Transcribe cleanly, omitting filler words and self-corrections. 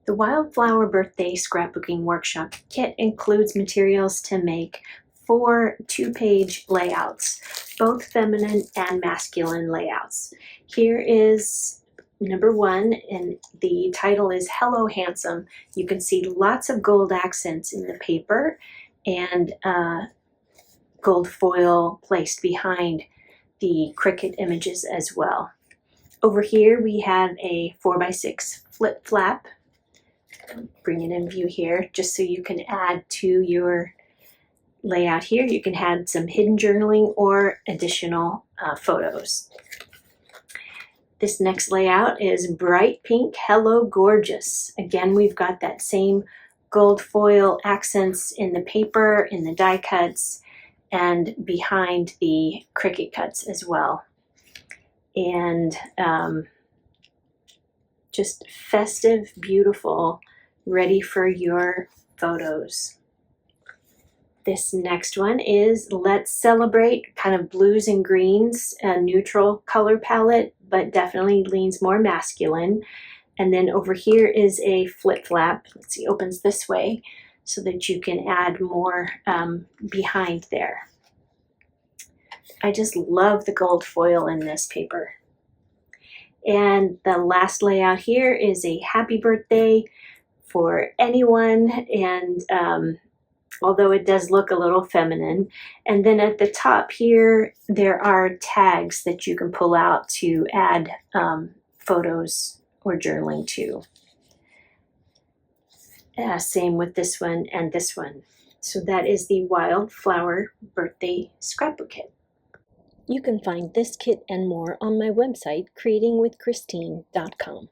The Wildflower Birthday Scrapbooking Workshop kit includes materials to make 4 two-page layouts, both feminine and masculine layouts. Here is number 1, and the title is Hello Handsome. You can see lots of gold accents in the paper and gold foil placed behind the Cricut images as well. Over here we have a 4x6 flip flap. Bring it in view here just so you can add to your layout here. You can add some hidden journaling or additional photos. This next layout is bright pink Hello Gorgeous. Again, we've got that same gold foil accents in the paper, in the die cuts, and behind the Cricut cuts as well. And just festive, beautiful, ready for your photos. This next one is Let's Celebrate, kind of blues and greens, a neutral color palette, but definitely leans more masculine. And then over here is a flip flap. Let's see, opens this way so that you can add more behind there. I just love the gold foil in this paper. And the last layout here is a happy birthday for anyone, and although it does look a little feminine. And then at the top here, there are tags that you can pull out to add photos or journaling to. Same with this one and this one. So that is the Wildflower Birthday Scrapbook Kit. You can find this kit and more on my website, creatingwithchristine.com.